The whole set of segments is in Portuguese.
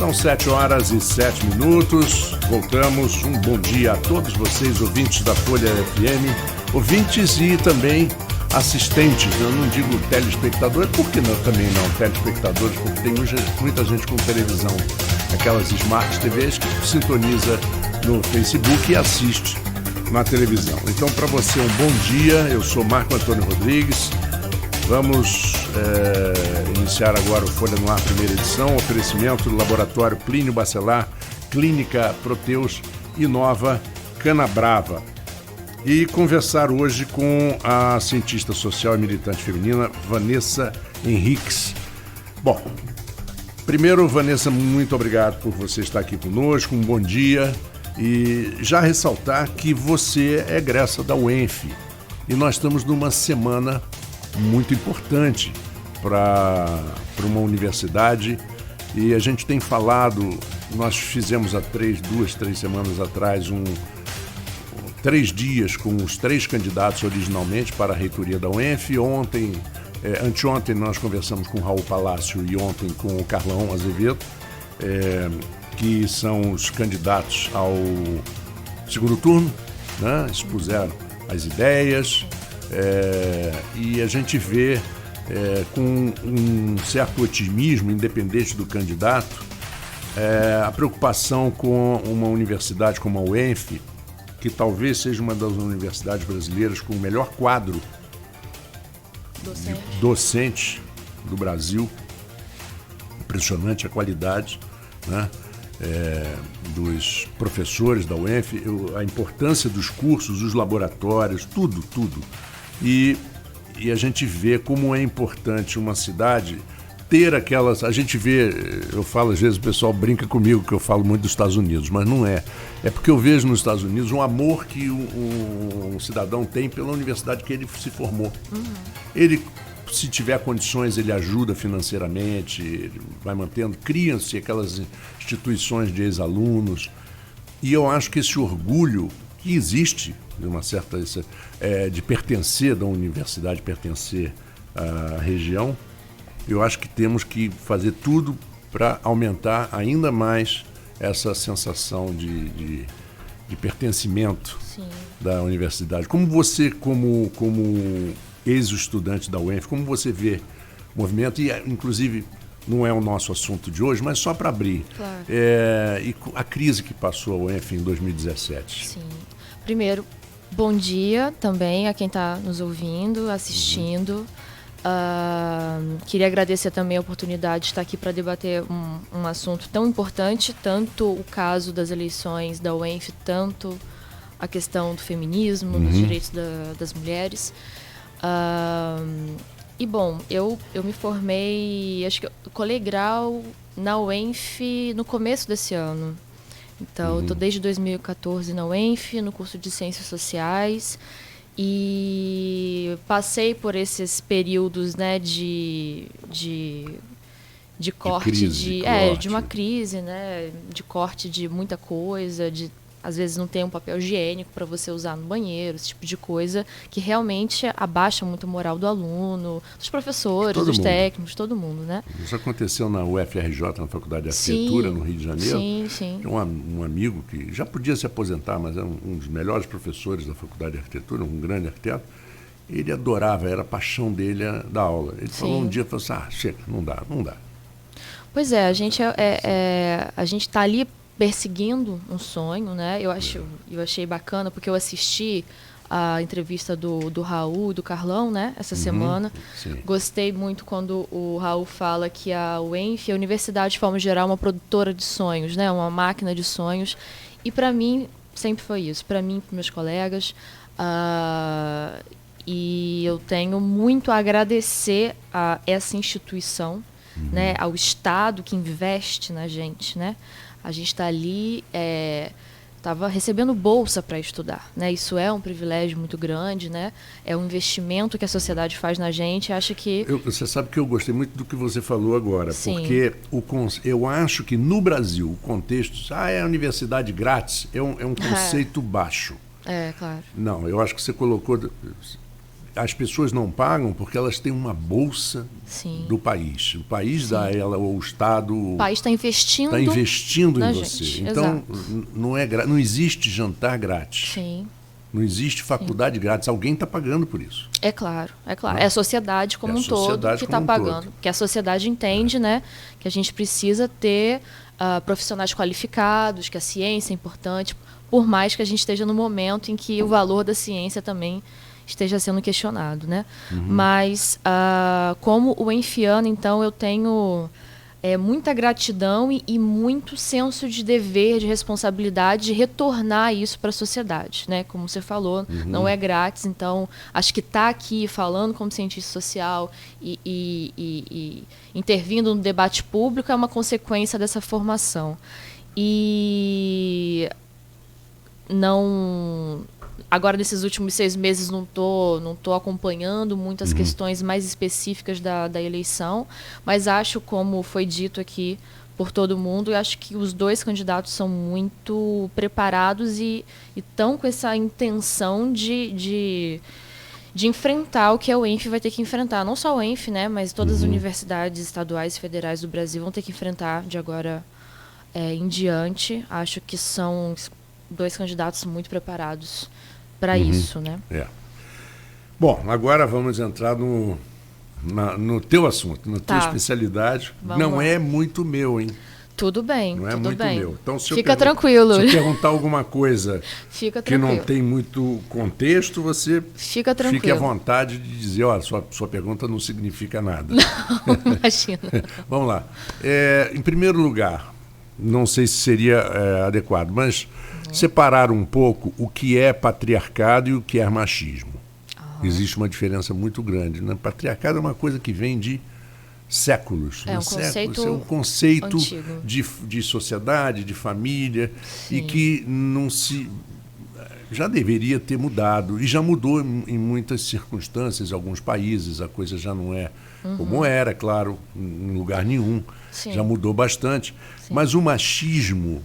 São 7h07. Voltamos. Um bom dia a todos vocês, ouvintes da Folha FM, ouvintes e também assistentes. Eu não digo telespectadores, por que não, também não telespectadores, porque tem muita gente com televisão, aquelas Smart TVs que sintoniza no Facebook e assiste na televisão. Então, para você, um bom dia. Eu sou Marco Antônio Rodrigues. Vamos iniciar agora o Folha no Ar, primeira edição. Oferecimento do Laboratório Plínio Bacelar, Clínica Proteus e Nova Canabrava. E conversar hoje com a cientista social e militante feminina Vanessa Henriques. Bom, primeiro, Vanessa, muito obrigado por você estar aqui conosco. Um bom dia. E já ressaltar que você é egressa da UENF. E nós estamos numa semana muito importante para uma universidade, e a gente tem falado, nós fizemos há 3 semanas atrás 3 dias com os 3 candidatos originalmente para a reitoria da UENF. Anteontem nós conversamos com o Raul Palácio e ontem com o Carlão Azevedo, que são os candidatos ao segundo turno, né? Expuseram as ideias. E a gente vê com um certo otimismo, independente do candidato, a preocupação com uma universidade como a UENF, que talvez seja uma das universidades brasileiras com o melhor quadro docente do Brasil. Impressionante a qualidade, né? Dos professores da UENF, a importância dos cursos, os laboratórios, tudo. E a gente vê como é importante uma cidade ter aquelas... A gente vê, eu falo, às vezes o pessoal brinca comigo que eu falo muito dos Estados Unidos, mas não é. É porque eu vejo nos Estados Unidos um amor que um cidadão tem pela universidade que ele se formou. Uhum. Ele, se tiver condições, ele ajuda financeiramente, ele vai mantendo, criam-se aquelas instituições de ex-alunos. E eu acho que esse orgulho que existe, de uma certa de pertencer da universidade, pertencer à região, eu acho que temos que fazer tudo para aumentar ainda mais essa sensação de pertencimento. Sim. Da universidade. Como você, como ex-estudante da UENF, como você vê o movimento, e inclusive não é o nosso assunto de hoje, mas só para abrir, claro. E a crise que passou a UENF em 2017. Sim. Primeiro, bom dia também a quem está nos ouvindo, assistindo. Queria agradecer também a oportunidade de estar aqui para debater um assunto tão importante, tanto o caso das eleições da UENF, tanto a questão do feminismo, dos direitos das mulheres. E bom, eu me formei, acho que eu colei grau na UENF no começo desse ano. Então, eu estou desde 2014 na UENF, no curso de Ciências Sociais, e passei por esses períodos, né, de corte, de uma crise, né, de corte de muita coisa, às vezes não tem um papel higiênico para você usar no banheiro, esse tipo de coisa que realmente abaixa muito a moral do aluno, dos professores, dos técnicos, todo mundo, né? Isso aconteceu na UFRJ, na Faculdade de Arquitetura, no Rio de Janeiro. Sim. Tem um amigo que já podia se aposentar, mas era um dos melhores professores da Faculdade de Arquitetura, um grande arquiteto. Ele adorava, era a paixão dele da aula. Ele falou um dia, chega, não dá. Pois é, a gente está ali perseguindo um sonho, né? Eu achei bacana, porque eu assisti a entrevista do Raul e do Carlão, né? Essa semana. Sim. Gostei muito quando o Raul fala que a UENF, a universidade de forma geral, é uma produtora de sonhos, né? Uma máquina de sonhos. E para mim, sempre foi isso. Para mim, para meus colegas. E eu tenho muito a agradecer a essa instituição, né? Ao Estado que investe na gente, né? A gente está ali, estava recebendo bolsa para estudar, né? Isso é um privilégio muito grande, né? É um investimento que a sociedade faz na gente. Acho que... Você sabe que eu gostei muito do que você falou agora, Sim. Porque eu acho que no Brasil o contexto, é a universidade grátis, é um conceito baixo. Claro. Não, eu acho que você colocou as pessoas não pagam porque elas têm uma bolsa Sim. do país. O país dá a ela, ou o Estado... O país está investindo em gente. você. Então, não existe jantar grátis. Sim. Não existe faculdade grátis. Alguém está pagando por isso. É claro, é claro. É a sociedade como um todo que está pagando. Porque a sociedade entende, né, que a gente precisa ter profissionais qualificados, que a ciência é importante, por mais que a gente esteja no momento em que o valor da ciência também esteja sendo questionado, né? Mas, como o enfiano, então, eu tenho muita gratidão e muito senso de dever, de responsabilidade, de retornar isso para a sociedade, né? Como você falou, não é grátis, então acho que estar aqui falando como cientista social e intervindo no debate público é uma consequência dessa formação. E não... Agora, nesses últimos 6 meses, não tô acompanhando muitas questões mais específicas da eleição, mas acho, como foi dito aqui por todo mundo, eu acho que os 2 candidatos são muito preparados e estão com essa intenção de enfrentar o que o ENF vai ter que enfrentar. Não só o ENF, né, mas todas as universidades estaduais e federais do Brasil vão ter que enfrentar de agora em diante. Acho que são 2 candidatos muito preparados para isso, né? Bom, agora vamos entrar no teu assunto, na tua especialidade. Não lá. É muito meu, hein? Tudo bem, não é tudo muito bem. Meu. Então, Fica tranquilo. Se eu perguntar alguma coisa Fica que não tem muito contexto, você fica tranquilo. Fique à vontade de dizer, ó, sua pergunta não significa nada. Não, imagina. Vamos lá. Em primeiro lugar, não sei se seria adequado, mas separar um pouco o que é patriarcado e o que é machismo. Existe uma diferença muito grande, né? Patriarcado é uma coisa que vem de séculos. É um conceito de sociedade, de família, sim, e que não se... já deveria ter mudado, e já mudou em muitas circunstâncias, em alguns países, a coisa já não é como era, claro, em lugar nenhum, sim, já mudou bastante, sim, mas o machismo,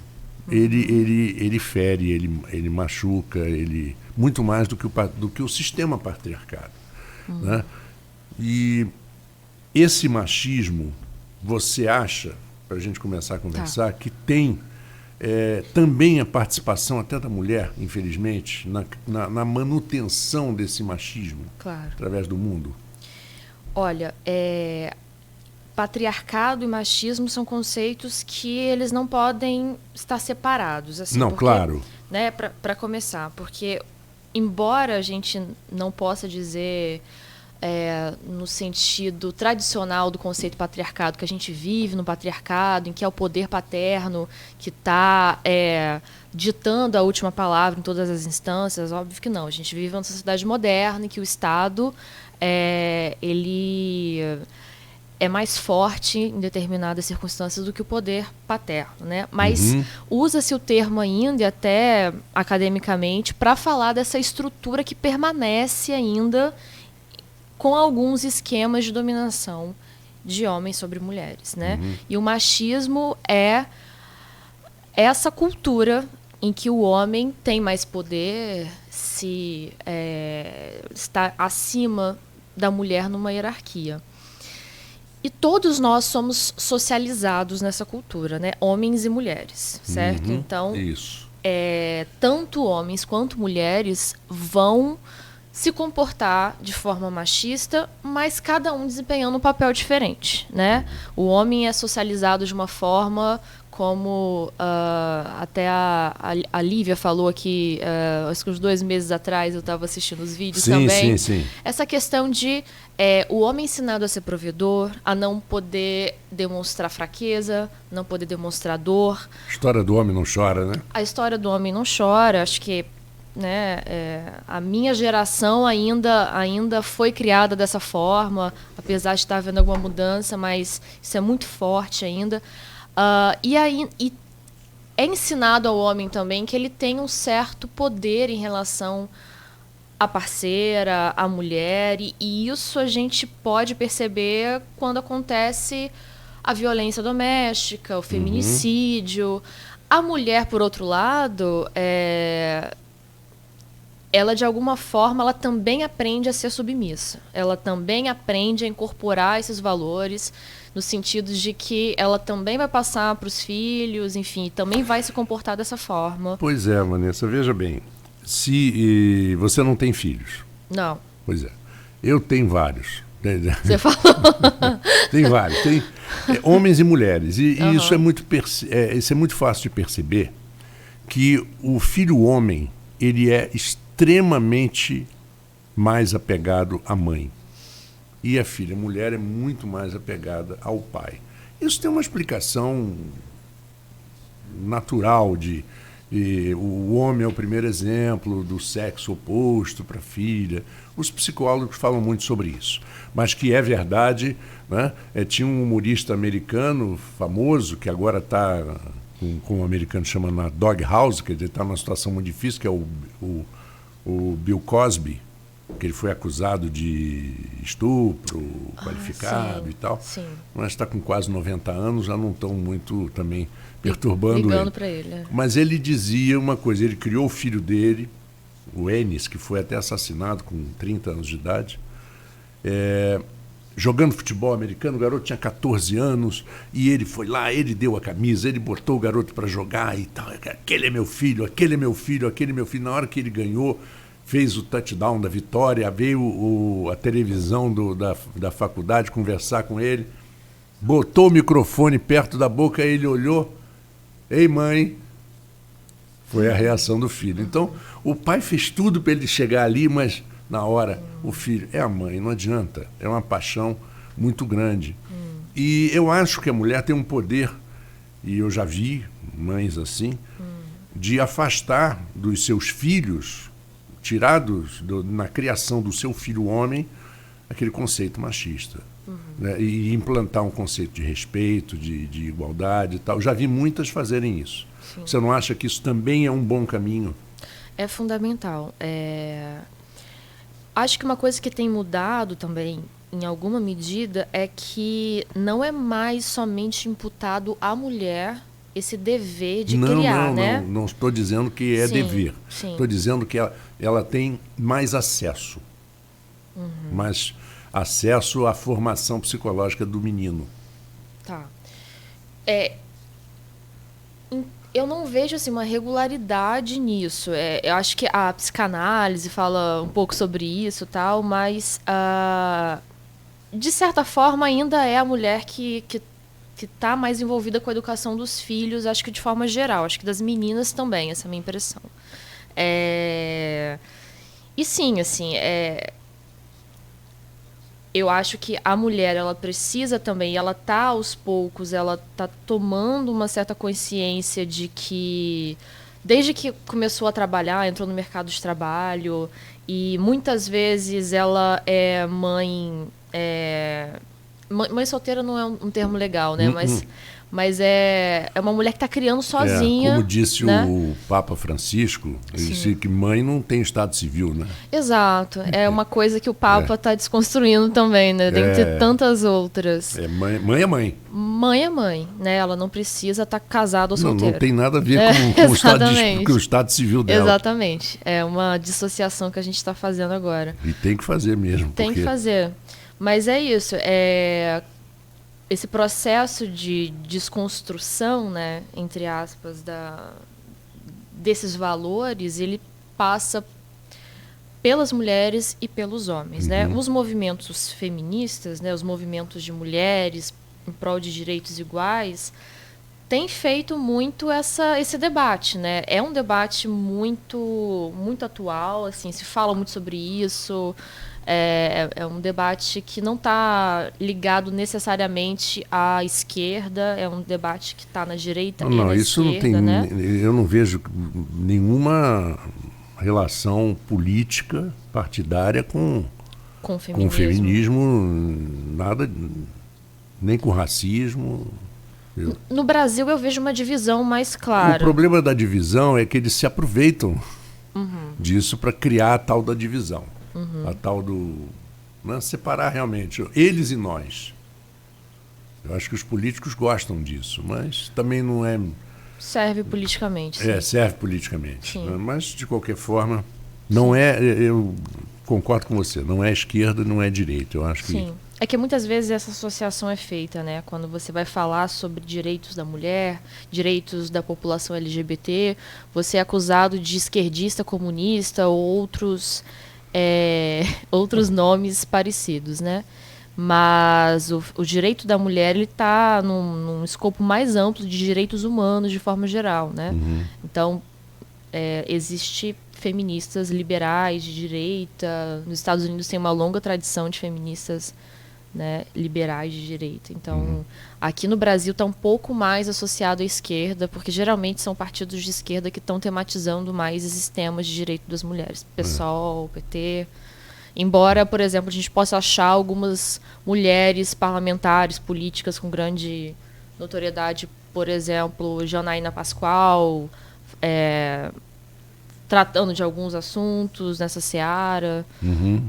ele fere, ele machuca, ele muito mais do que o sistema patriarcado, né? E esse machismo, você acha, para a gente começar a conversar, que tem também a participação até da mulher, infelizmente, na manutenção desse machismo, claro, através do mundo? Olha, patriarcado e machismo são conceitos que eles não podem estar separados. Assim, não, porque, claro. Né, para começar, porque embora a gente não possa dizer no sentido tradicional do conceito patriarcado, que a gente vive no patriarcado, em que é o poder paterno que está ditando a última palavra em todas as instâncias, óbvio que não. A gente vive uma sociedade moderna em que o Estado ele é mais forte em determinadas circunstâncias do que o poder paterno, né? Mas usa-se o termo ainda, e até academicamente, para falar dessa estrutura que permanece ainda com alguns esquemas de dominação de homens sobre mulheres, né? E o machismo é essa cultura em que o homem tem mais poder, está acima da mulher numa hierarquia. E todos nós somos socializados nessa cultura, né? Homens e mulheres, certo? Então, isso. Tanto homens quanto mulheres vão se comportar de forma machista, mas cada um desempenhando um papel diferente, né? O homem é socializado de uma forma como até a Lívia falou aqui, acho que uns 2 meses atrás eu estava assistindo os vídeos também. Sim. Essa questão de o homem ensinado a ser provedor, a não poder demonstrar fraqueza, não poder demonstrar dor. A história do homem não chora, né? A história do homem não chora, acho que, né, a minha geração ainda foi criada dessa forma, apesar de estar havendo alguma mudança, mas isso é muito forte ainda. E é ensinado ao homem também que ele tem um certo poder em relação à parceira, à mulher, e isso a gente pode perceber quando acontece a violência doméstica, o feminicídio. A mulher, por outro lado, ela de alguma forma ela também aprende a ser submissa. Ela também aprende a incorporar esses valores no sentido de que ela também vai passar para os filhos, enfim, também vai se comportar dessa forma. Pois é, Vanessa, veja bem, se você não tem filhos. Não. Pois é. Eu tenho vários. Você falou. Tem vários. Tem homens e mulheres. E isso é muito fácil de perceber que o filho homem, ele é extremamente mais apegado à mãe. E a filha mulher é muito mais apegada ao pai. Isso tem uma explicação natural o homem é o primeiro exemplo do sexo oposto para a filha. Os psicólogos falam muito sobre isso. Mas que é verdade, né? Tinha um humorista americano famoso, que agora está, como o americano chama, na doghouse, quer dizer, está numa situação muito difícil, que é o Bill Cosby, que ele foi acusado de estupro qualificado sim, e tal. Sim. Mas está com quase 90 anos, já não estão muito também perturbando ligando ele. para ele. Mas ele dizia uma coisa, ele criou o filho dele, o Ennis, que foi até assassinado com 30 anos de idade, jogando futebol americano. O garoto tinha 14 anos e ele foi lá, ele deu a camisa, ele botou o garoto para jogar e tal. Aquele é meu filho, aquele é meu filho, aquele é meu filho. Na hora que ele ganhou, fez o touchdown da vitória, veio a televisão da faculdade conversar com ele, botou o microfone perto da boca, ele olhou, ei mãe, foi a reação do filho. Então, o pai fez tudo para ele chegar ali, mas na hora, o filho, é a mãe, não adianta, é uma paixão muito grande. E eu acho que a mulher tem um poder, e eu já vi mães de afastar dos seus filhos, tirados na criação do seu filho homem, aquele conceito machista. Né? E implantar um conceito de respeito, de igualdade e tal. Já vi muitas fazerem isso. Sim. Você não acha que isso também é um bom caminho? É fundamental. Acho que uma coisa que tem mudado também, em alguma medida, é que não é mais somente imputado à mulher esse dever de criar, né? Não estou dizendo que é dever. Estou dizendo que ela tem mais acesso. Mais acesso à formação psicológica do menino. Tá. Eu não vejo assim, uma regularidade nisso. Eu acho que a psicanálise fala um pouco sobre isso e tal, mas de certa forma ainda é a mulher que está mais envolvida com a educação dos filhos, acho que de forma geral, acho que das meninas também, essa é a minha impressão. E sim, assim, eu acho que a mulher, ela precisa também, ela está aos poucos, ela está tomando uma certa consciência de que, desde que começou a trabalhar, entrou no mercado de trabalho, e muitas vezes ela é mãe... Mãe solteira não é um termo legal, né? Mas é uma mulher que está criando sozinha. Como disse, né, o Papa Francisco, ele disse que mãe não tem estado civil, né? Exato. É uma coisa que o Papa está desconstruindo também, né? Dentre tantas outras. Mãe é mãe. Mãe é mãe, né? Ela não precisa estar casada ou solteira. Não tem nada a ver com o estado civil dela. Exatamente. É uma dissociação que a gente está fazendo agora. E tem que fazer mesmo. Tem que fazer. Mas é isso, esse processo de desconstrução, né, entre aspas, desses valores, ele passa pelas mulheres e pelos homens. Né? Os movimentos feministas, né, os movimentos de mulheres em prol de direitos iguais, têm feito muito esse debate. Né? É um debate muito, muito atual, assim, se fala muito sobre isso. É um debate que não está ligado necessariamente à esquerda, é um debate que está na direita e na isso esquerda, não tem, né? Eu não vejo nenhuma relação política partidária com feminismo, nada, nem com racismo. No Brasil eu vejo uma divisão mais clara. O problema da divisão é que eles se aproveitam disso para criar a tal da divisão. A tal do... Né, separar realmente eles e nós. Eu acho que os políticos gostam disso, mas também não é... Serve politicamente. Serve politicamente. Né, mas, de qualquer forma, Não é, eu concordo com você, não é esquerda, não é direita. Eu acho que... Sim. É que muitas vezes essa associação é feita, né? Quando você vai falar sobre direitos da mulher, direitos da população LGBT, você é acusado de esquerdista, comunista ou outros nomes parecidos, né? Mas o direito da mulher está num escopo mais amplo de direitos humanos de forma geral, né? Então, existe feministas liberais de direita. Nos Estados Unidos tem uma longa tradição de feministas, né, liberais de direita. Então, aqui no Brasil está um pouco mais associado à esquerda, porque geralmente são partidos de esquerda que estão tematizando mais esses temas de direito das mulheres. PSOL, PT. Embora, por exemplo, a gente possa achar algumas mulheres parlamentares, políticas com grande notoriedade, por exemplo, Janaína Pascoal, tratando de alguns assuntos nessa seara,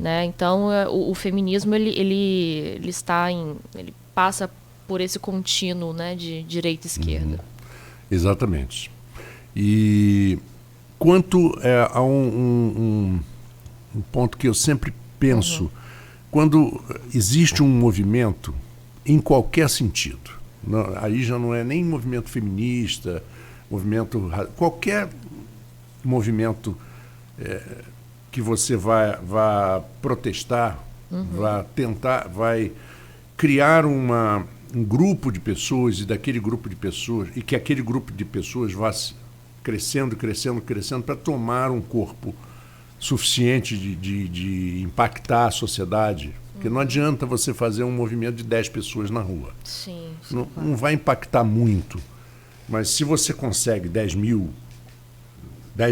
né? Então, o feminismo ele passa por esse contínuo, né, de direita e esquerda. Exatamente. E quanto a um ponto que eu sempre penso, quando existe um movimento em qualquer sentido, aí já não é nem movimento feminista, qualquer movimento que você vai protestar, vai criar um grupo de pessoas, e daquele grupo de pessoas, e que aquele grupo de pessoas vá crescendo para tomar um corpo suficiente de impactar a sociedade. Porque não adianta você fazer um movimento de 10 pessoas na rua. Sim, não vai impactar muito. Mas se você consegue 10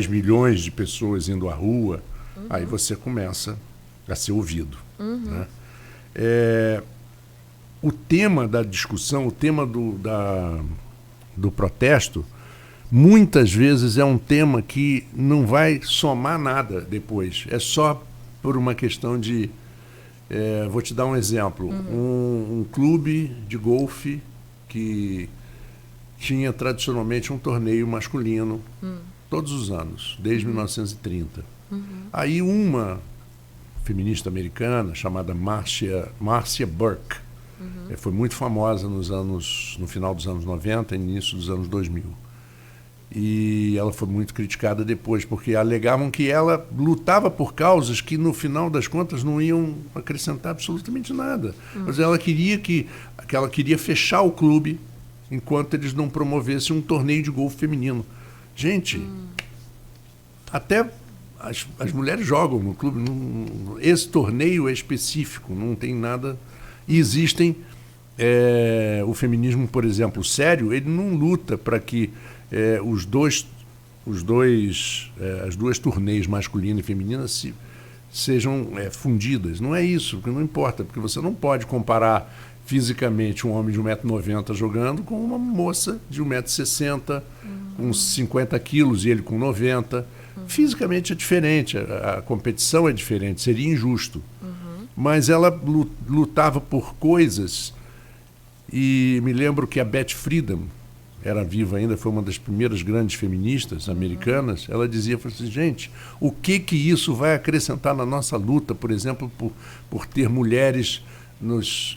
milhões de pessoas indo à rua, aí você começa a ser ouvido. Né? O tema da discussão, o tema do protesto, muitas vezes é um tema que não vai somar nada depois. É só por uma questão de... vou te dar um exemplo. Um clube de golfe que tinha tradicionalmente um torneio masculino todos os anos, desde 1930. Aí uma feminista americana chamada Marcia Burke foi muito famosa no final dos anos 90 e início dos anos 2000. E ela foi muito criticada depois, porque alegavam que ela lutava por causas que, no final das contas, não iam acrescentar absolutamente nada. Mas ela queria fechar o clube enquanto eles não promovessem um torneio de golfe feminino. Gente, até as mulheres jogam no clube. Esse torneio é específico, não tem nada... E existem... o feminismo, por exemplo, sério, ele não luta para que as duas turnês masculina e feminina sejam fundidas. Não é isso, porque não importa, porque você não pode comparar fisicamente um homem de 1,90 m jogando com uma moça de 1,60 m, com 50 quilos e ele com 90. Fisicamente é diferente, a competição é diferente, seria injusto. Mas ela lutava por coisas, e me lembro que a Beth Friedan, era viva ainda, foi uma das primeiras grandes feministas americanas. Ela dizia assim, gente, o que isso vai acrescentar na nossa luta, por exemplo, por ter mulheres nos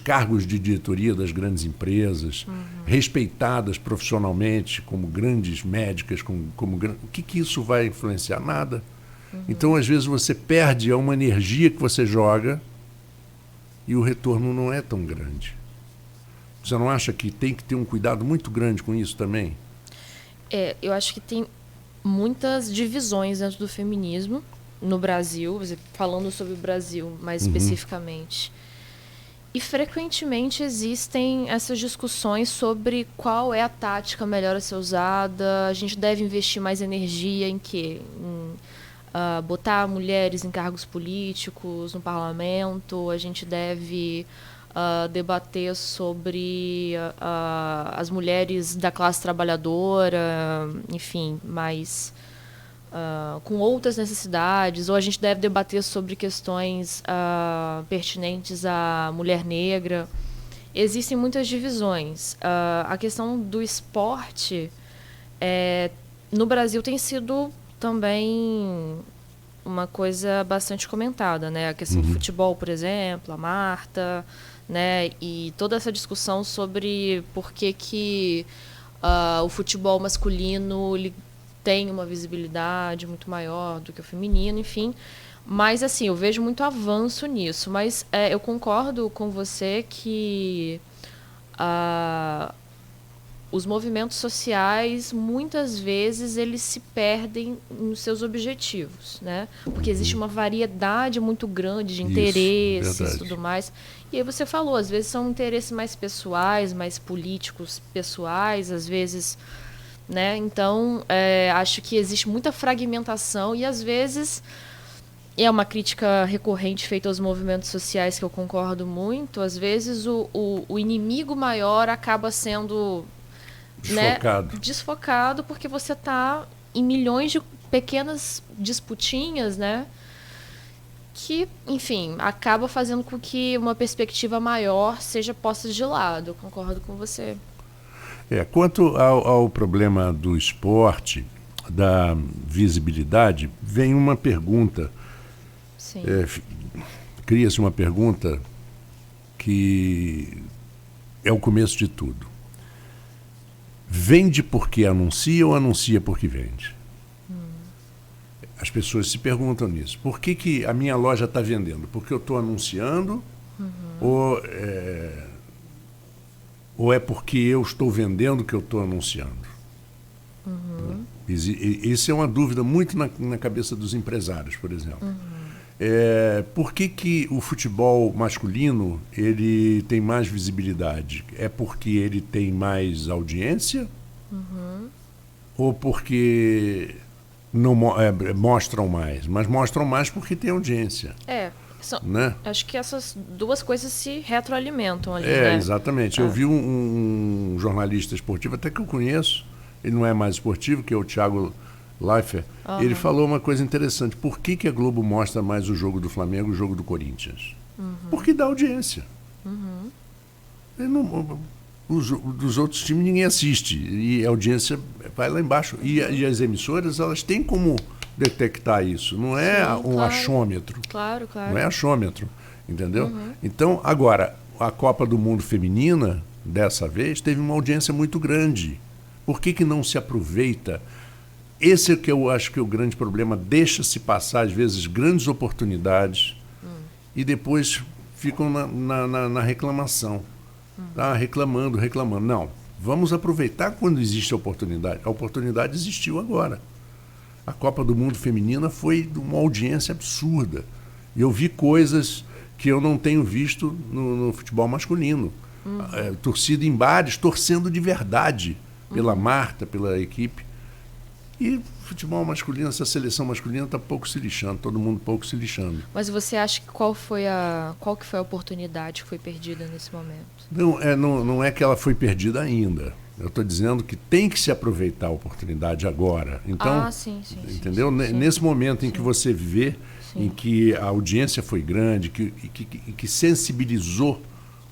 cargos de diretoria das grandes empresas, respeitadas profissionalmente como grandes médicas, o que isso vai influenciar? Nada. Então, às vezes, você perde uma energia que você joga e o retorno não é tão grande. Você não acha que tem que ter um cuidado muito grande com isso também? Eu acho que tem muitas divisões dentro do feminismo no Brasil, falando sobre o Brasil mais especificamente. E frequentemente existem essas discussões sobre qual é a tática melhor a ser usada. A gente deve investir mais energia em quê? Botar mulheres em cargos políticos, no parlamento. A gente deve debater sobre as mulheres da classe trabalhadora, enfim, mais com outras necessidades, ou a gente deve debater sobre questões pertinentes à mulher negra. Existem muitas divisões. A questão do esporte no Brasil tem sido também uma coisa bastante comentada, né? A questão do futebol, por exemplo, a Marta, né? E toda essa discussão sobre por que o futebol masculino ele tem uma visibilidade muito maior do que o feminino, enfim. Mas, assim, eu vejo muito avanço nisso. Mas eu concordo com você que os movimentos sociais, muitas vezes, eles se perdem nos seus objetivos, né? Porque existe uma variedade muito grande de interesses e tudo mais. E aí você falou, às vezes são interesses mais pessoais, mais políticos pessoais, às vezes, né? Então, acho que existe muita fragmentação e, às vezes, é uma crítica recorrente feita aos movimentos sociais que eu concordo muito, às vezes o inimigo maior acaba sendo... Desfocado. Né, desfocado porque você está em milhões de pequenas disputinhas, né, que, enfim, acaba fazendo com que uma perspectiva maior seja posta de lado. Eu concordo com você. Quanto ao problema do esporte, da visibilidade, vem uma pergunta. Sim. Cria-se uma pergunta que é o começo de tudo. Vende porque anuncia ou anuncia porque vende? As pessoas se perguntam nisso. Por que a minha loja está vendendo? Porque eu estou anunciando? Ou é porque eu estou vendendo que eu estou anunciando? Isso é uma dúvida muito na cabeça dos empresários, por exemplo. Por que o futebol masculino ele tem mais visibilidade? É porque ele tem mais audiência? Ou porque não mostram mais? Mas mostram mais porque tem audiência. Né? Acho que essas duas coisas se retroalimentam ali, né? Exatamente. Eu vi um jornalista esportivo, até que eu conheço, ele não é mais esportivo, que é o Thiago Leifert. Ele falou uma coisa interessante. Por que a Globo mostra mais o jogo do Flamengo e o jogo do Corinthians? Porque dá audiência. Dos outros times ninguém assiste. E a audiência vai lá embaixo. E as emissoras, elas têm como detectar isso. Não é achômetro. Claro. Não é achômetro. Entendeu? Então, agora, a Copa do Mundo feminina, dessa vez, teve uma audiência muito grande. Por que não se aproveita? Esse é que eu acho que é o grande problema. Deixa-se passar, às vezes, grandes oportunidades e depois ficam na reclamação. Reclamando. Não, vamos aproveitar quando existe a oportunidade. A oportunidade existiu agora. A Copa do Mundo Feminina foi de uma audiência absurda. E eu vi coisas que eu não tenho visto no futebol masculino. Torcida em bares, torcendo de verdade pela Marta, pela equipe. E futebol masculino, essa seleção masculina está pouco se lixando, todo mundo pouco se lixando. Mas você acha que qual que foi a oportunidade que foi perdida nesse momento? Não é que ela foi perdida ainda. Eu estou dizendo que tem que se aproveitar a oportunidade agora. Então, sim, entendeu? Nesse momento em que você vê em que a audiência foi grande, que sensibilizou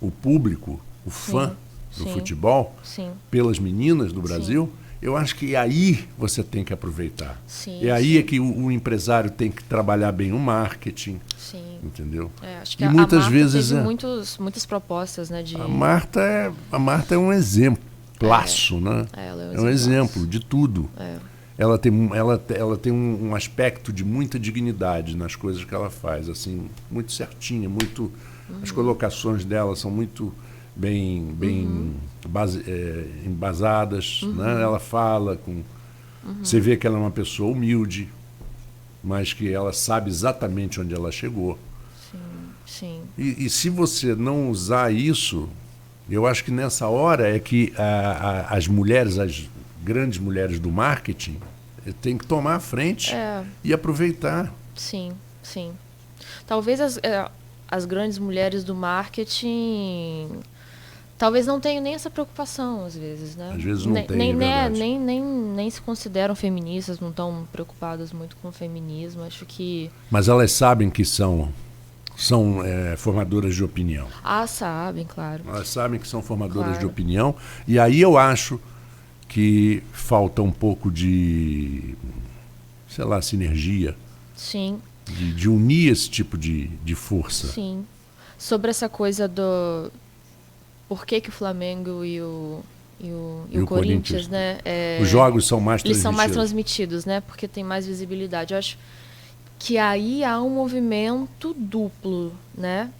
o público, o fã do futebol, pelas meninas do Brasil. Eu acho que aí você tem que aproveitar. Aí é que o empresário tem que trabalhar bem o marketing. Entendeu? Acho que e muitas Marta vezes teve muitas propostas, né? A Marta é um exemplaço, né? Ela é um exemplo de tudo. Ela tem um aspecto de muita dignidade nas coisas que ela faz, assim, muito certinha, muito. As colocações dela são muito bem embasadas, né? Ela fala com... Você vê que ela é uma pessoa humilde, mas que ela sabe exatamente onde ela chegou. Sim. E se você não usar isso, eu acho que nessa hora é que as mulheres, as grandes mulheres do marketing, têm que tomar a frente e aproveitar. Sim. Talvez as grandes mulheres do marketing... Talvez não tenham nem essa preocupação, às vezes, né? Às vezes não tem, nem se consideram feministas, não estão preocupadas muito com o feminismo. Acho que... Mas elas sabem que são formadoras de opinião. Sabem, claro. Elas sabem que são formadoras de opinião. E aí eu acho que falta um pouco de sei lá, sinergia, Sim, de unir esse tipo de força. sim. Sobre essa coisa do por que o Flamengo e o Corinthians, né? Os jogos são mais Eles são mais transmitidos. transmitidos, né? Porque tem mais visibilidade. Eu acho que aí há um movimento duplo, né?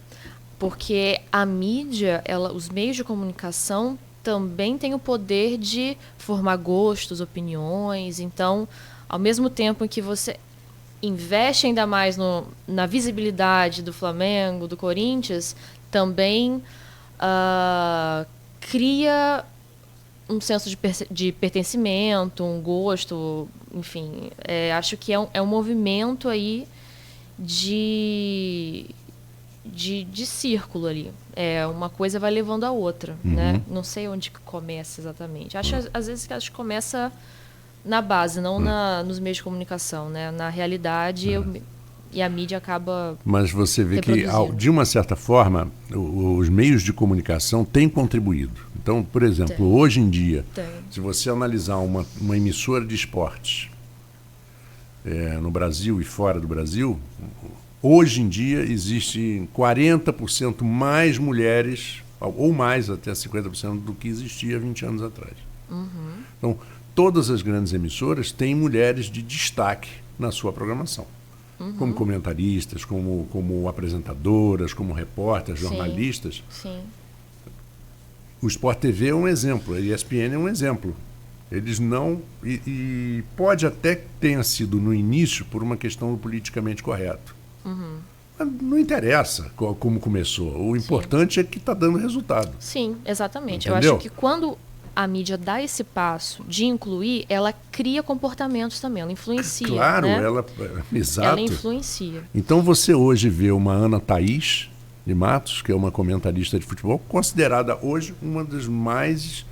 Porque a mídia, os meios de comunicação também têm o poder de formar gostos, opiniões. Então, ao mesmo tempo em que você investe ainda mais na visibilidade do Flamengo, do Corinthians, também cria um senso de pertencimento, um gosto, enfim. Acho que é um movimento aí de círculo ali. Uma coisa vai levando a outra, né? Não sei onde que começa exatamente. Às vezes que começa na base, não nos meios de comunicação, né? Na realidade, e a mídia acaba. Mas você vê que, de uma certa forma, os meios de comunicação têm contribuído. Então, por exemplo, hoje em dia, se você analisar uma emissora de esportes no Brasil e fora do Brasil, hoje em dia existem 40% mais mulheres, ou mais, até 50% do que existia 20 anos atrás. Então, todas as grandes emissoras têm mulheres de destaque na sua programação. Como comentaristas, como apresentadoras, como repórteres, jornalistas. Sim. O Sport TV é um exemplo, a ESPN é um exemplo. Eles não... E pode até que tenha sido no início por uma questão do politicamente correto. Mas não interessa como começou. O importante é que está dando resultado. Sim, exatamente. Entendeu? Eu acho que quando a mídia dá esse passo de incluir, ela cria comportamentos também, ela influencia. Claro, né? Exato. Ela influencia. Então você hoje vê uma Ana Thaís de Matos, que é uma comentarista de futebol, considerada hoje uma das mais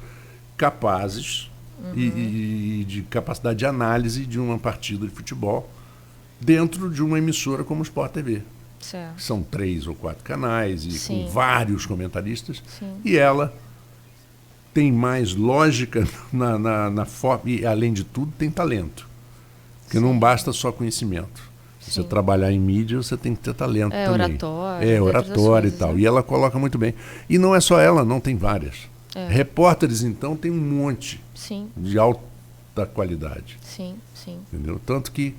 capazes e de capacidade de análise de uma partida de futebol dentro de uma emissora como o Sport TV. Certo. São 3 ou 4 canais e Sim. com vários comentaristas. Sim. E ela tem mais lógica na forma e, além de tudo, tem talento. Porque não basta só conhecimento. Você trabalhar em mídia, você tem que ter talento também. Oratória e tal. Né? E ela coloca muito bem. E não é só ela, não, tem várias. Repórteres, então, tem um monte. Sim. De alta qualidade. Sim, sim. Entendeu? Tanto que...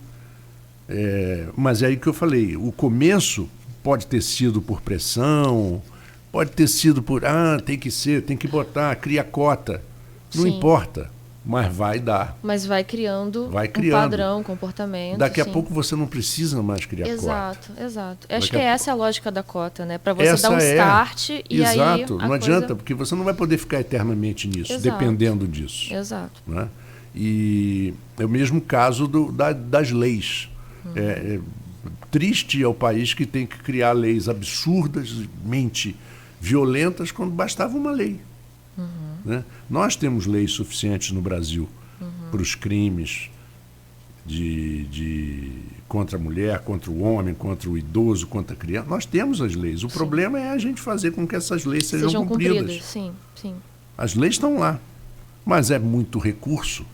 mas é aí que eu falei, o começo pode ter sido por pressão, pode ter sido por, tem que botar, cria cota. Não Sim. importa, mas vai dar. Mas vai criando um padrão, comportamento. Daqui a pouco você não precisa mais criar cota. Exato. Acho que essa é a lógica da cota, né? Para você dar um start e aí... Exato, não adianta, porque você não vai poder ficar eternamente nisso, dependendo disso. Exato. Né? E é o mesmo caso das leis. Triste é o país que tem que criar leis absurdamente violentas quando bastava uma lei. Né? Nós temos leis suficientes no Brasil para os crimes contra a mulher, contra o homem, contra o idoso, contra a criança. Nós temos as leis. O problema é a gente fazer com que essas leis sejam cumpridas. Sim, sim. As leis estão lá, mas é muito recurso.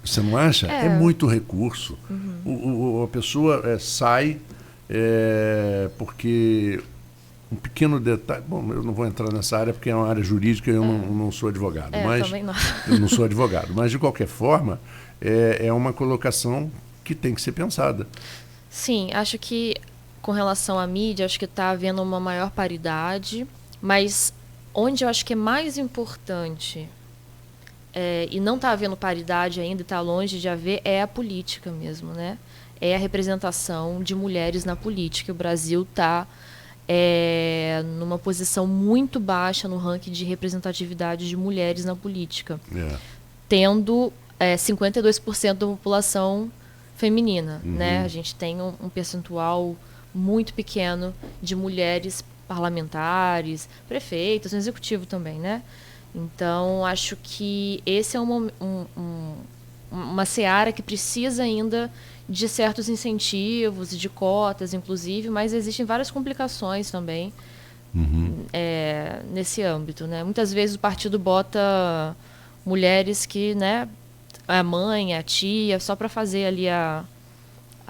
Você não acha? É muito recurso. A pessoa sai porque um pequeno detalhe... Bom, eu não vou entrar nessa área porque é uma área jurídica e eu não sou advogado. Mas também não. Eu não sou advogado. Mas, de qualquer forma, é uma colocação que tem que ser pensada. Sim, acho que com relação à mídia, acho que está havendo uma maior paridade, mas onde eu acho que é mais importante... e não está havendo paridade ainda, está longe de haver, é a política mesmo, né? É a representação de mulheres na política. O Brasil está numa posição muito baixa no ranking de representatividade de mulheres na política, tendo 52% da população feminina, né? A gente tem um percentual muito pequeno de mulheres parlamentares, prefeitas, no executivo também, né? Então, acho que esse é uma seara que precisa ainda de certos incentivos, de cotas, inclusive, mas existem várias complicações também nesse âmbito, né? Muitas vezes o partido bota mulheres que, né, a mãe, a tia, só para fazer ali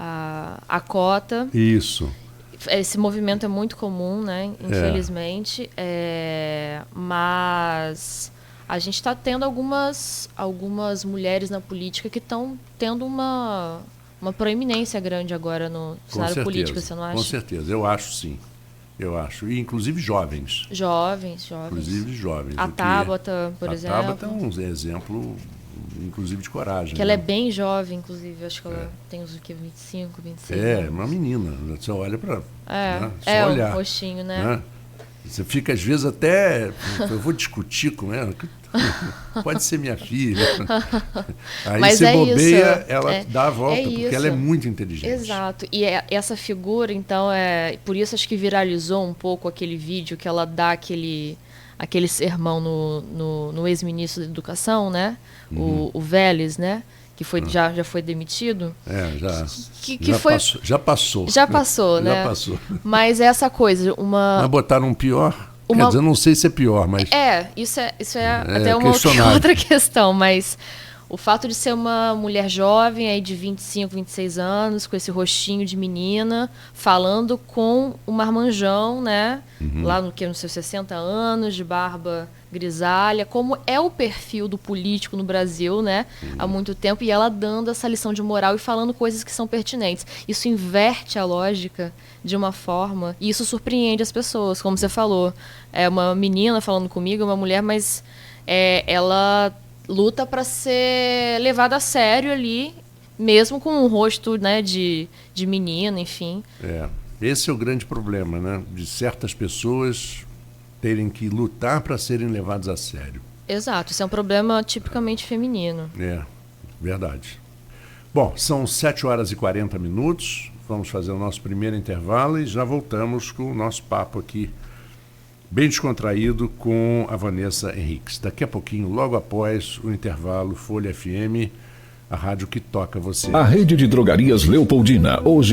a cota. Isso. Esse movimento é muito comum, né? Infelizmente. Mas a gente está tendo algumas mulheres na política que estão tendo uma proeminência grande agora no cenário político, você não acha? Com certeza, eu acho sim. Eu acho. E inclusive jovens. Jovens. Inclusive jovens. A Tabata, por exemplo. A Tabata é um exemplo, inclusive, de coragem. Que ela é bem jovem, inclusive. Acho que ela tem uns 25, 26 anos. É, uma menina. Você olha para... Só olhar. Um rostinho, né? Você fica, às vezes, até... Eu vou discutir com ela. Pode ser minha filha. Aí mas você bobeia, isso. ela dá a volta, porque ela é muito inteligente. Exato. E essa figura, então, por isso acho que viralizou um pouco aquele vídeo que ela dá aquele sermão no ex-ministro da Educação, né? O Vélez, né? Que já foi demitido. Já passou. Já passou, né? Já passou. Mas essa coisa, Mas botaram um pior... Quer dizer, eu não sei se é pior, mas... Isso é até uma outra questão, mas o fato de ser uma mulher jovem, aí de 25, 26 anos, com esse rostinho de menina, falando com o marmanjão, né? Lá nos seus 60 anos, de barba grisalha, como é o perfil do político no Brasil, né? Há muito tempo, e ela dando essa lição de moral e falando coisas que são pertinentes. Isso inverte a lógica de uma forma, e isso surpreende as pessoas, como você falou. É uma menina falando comigo, uma mulher, mas ela luta para ser levada a sério ali, mesmo com um rosto, né, de menina, enfim. Esse é o grande problema, né? De certas pessoas terem que lutar para serem levados a sério. Exato, isso é um problema tipicamente feminino. Verdade. Bom, são 7h40. Vamos fazer o nosso primeiro intervalo e já voltamos com o nosso papo aqui, bem descontraído, com a Vanessa Henriques. Daqui a pouquinho, logo após o intervalo, Folha FM, a rádio que toca você. A rede de drogarias Leopoldina, hoje